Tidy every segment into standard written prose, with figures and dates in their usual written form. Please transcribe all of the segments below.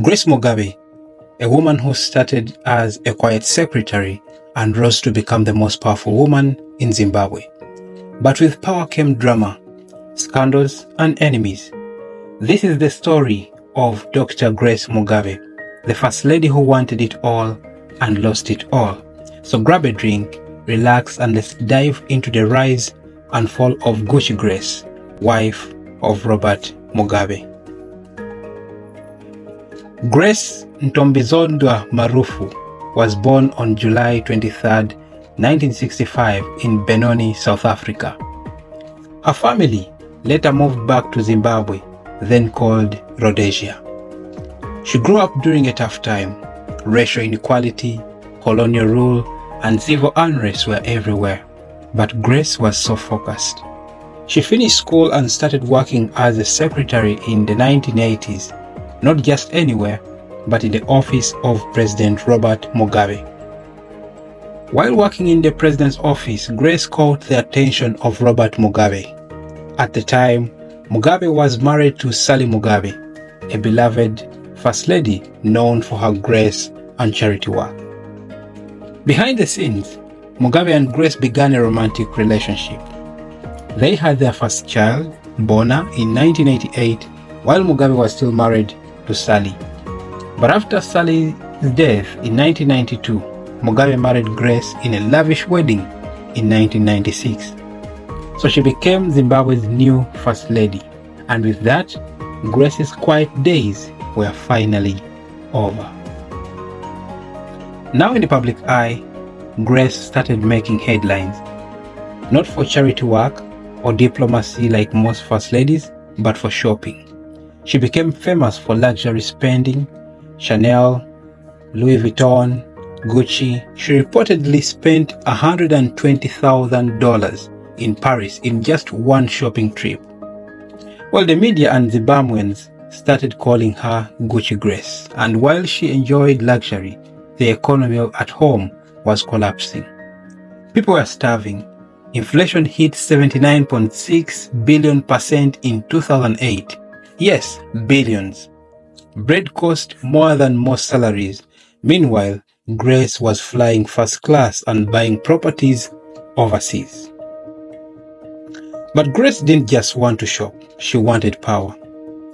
Grace Mugabe, a woman who started as a quiet secretary and rose to become the most powerful woman in Zimbabwe. But with power came drama, scandals, and enemies. This is the story of Dr. Grace Mugabe, the first lady who wanted it all and lost it all. So grab a drink, relax, and let's dive into the rise and fall of Gucci Grace, wife of Robert Mugabe. Grace Ntombizondwa Marufu was born on July 23, 1965 in Benoni, South Africa. Her family later moved back to Zimbabwe, then called Rhodesia. She grew up during a tough time. Racial inequality, colonial rule, and civil unrest were everywhere. But Grace was so focused. She finished school and started working as a secretary in the 1980s, not just anywhere, but in the office of President Robert Mugabe. While working in the president's office, Grace caught the attention of Robert Mugabe. At the time, Mugabe was married to Sally Mugabe, a beloved First Lady known for her grace and charity work. Behind the scenes, Mugabe and Grace began a romantic relationship. They had their first child, Bona, in 1988, while Mugabe was still married to Sally. But after Sally's death in 1992, Mugabe married Grace in a lavish wedding in 1996. So she became Zimbabwe's new First Lady, and with that, Grace's quiet days were finally over. Now in the public eye, Grace started making headlines, not for charity work or diplomacy like most First Ladies, but for shopping. She became famous for luxury spending, Chanel, Louis Vuitton, Gucci. She reportedly spent $120,000 in Paris in just one shopping trip. Well, the media and Zimbabweans started calling her Gucci Grace, and while she enjoyed luxury, the economy at home was collapsing. People were starving. Inflation hit 79.6 billion % in 2008. Yes, billions. Bread cost more than most salaries. Meanwhile, Grace was flying first class and buying properties overseas. But Grace didn't just want to shop, she wanted power.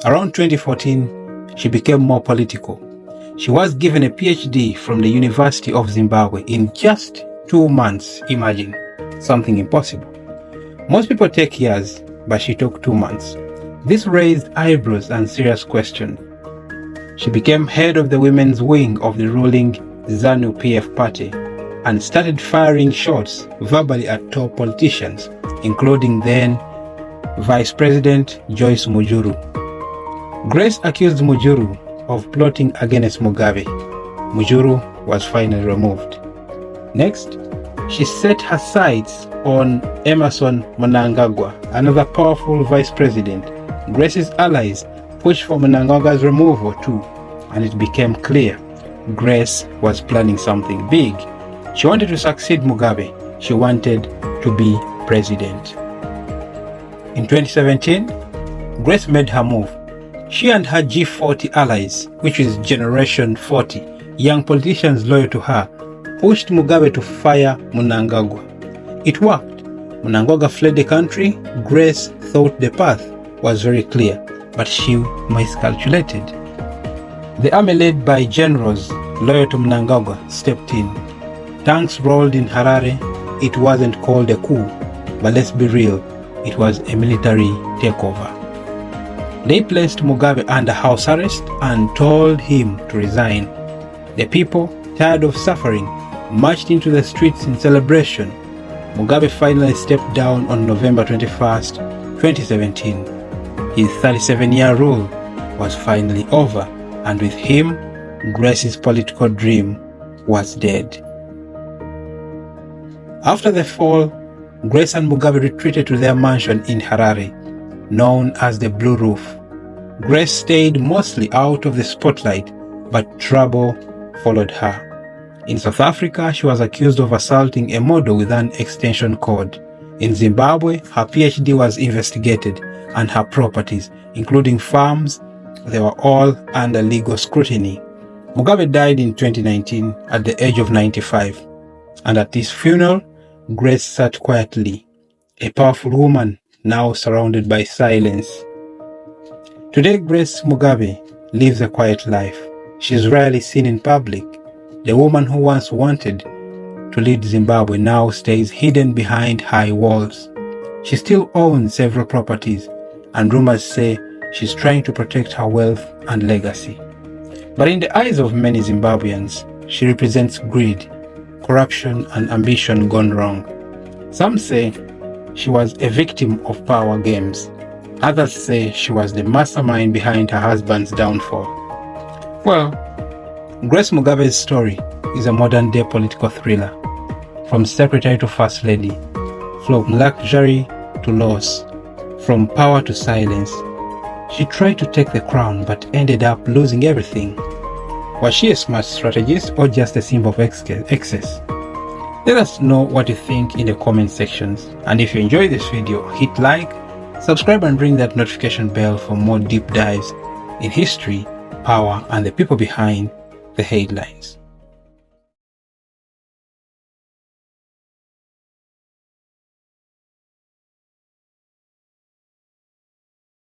Around 2014, she became more political. She was given a PhD from the University of Zimbabwe in just 2 months. Imagine, something impossible. Most people take years, but she took 2 months. This raised eyebrows and serious questions. She became head of the women's wing of the ruling ZANU-PF party and started firing shots verbally at top politicians, including then Vice President Joyce Mujuru. Grace accused Mujuru of plotting against Mugabe. Mujuru was finally removed. Next, she set her sights on Emmerson Mnangagwa, another powerful vice president. Grace's allies pushed for Mnangagwa's removal too, and it became clear Grace was planning something big. She wanted to succeed Mugabe. She wanted to be president. In 2017, Grace made her move. She and her G40 allies, which is Generation 40, young politicians loyal to her, pushed Mugabe to fire Mnangagwa. It worked. Mnangagwa fled the country. Grace thought the path was very clear, but she miscalculated. The army led by generals loyal to Mnangagwa stepped in. Tanks rolled in Harare. It wasn't called a coup, but let's be real, it was a military takeover. They placed Mugabe under house arrest and told him to resign. The people, tired of suffering, marched into the streets in celebration. Mugabe finally stepped down on November 21st, 2017. His 37-year rule was finally over, and with him, Grace's political dream was dead. After the fall, Grace and Mugabe retreated to their mansion in Harare, known as the Blue Roof. Grace stayed mostly out of the spotlight, but trouble followed her. In South Africa, she was accused of assaulting a model with an extension cord. In Zimbabwe, her PhD was investigated, and her properties, including farms, they were all under legal scrutiny. Mugabe died in 2019 at the age of 95, and at his funeral, Grace sat quietly, a powerful woman now surrounded by silence. Today, Grace Mugabe lives a quiet life. She is rarely seen in public. The woman who once wanted to lead Zimbabwe now stays hidden behind high walls. She still owns several properties, and rumors say she's trying to protect her wealth and legacy. But in the eyes of many Zimbabweans, she represents greed, corruption, and ambition gone wrong. Some say she was a victim of power games. Others say she was the mastermind behind her husband's downfall. Well, Grace Mugabe's story is a modern-day political thriller. From secretary to first lady, from luxury to loss, from power to silence. She tried to take the crown but ended up losing everything. Was she a smart strategist or just a symbol of excess? Let us know what you think in the comment sections. And if you enjoyed this video, hit like, subscribe and ring that notification bell for more deep dives in history, power, and the people behind the headlines.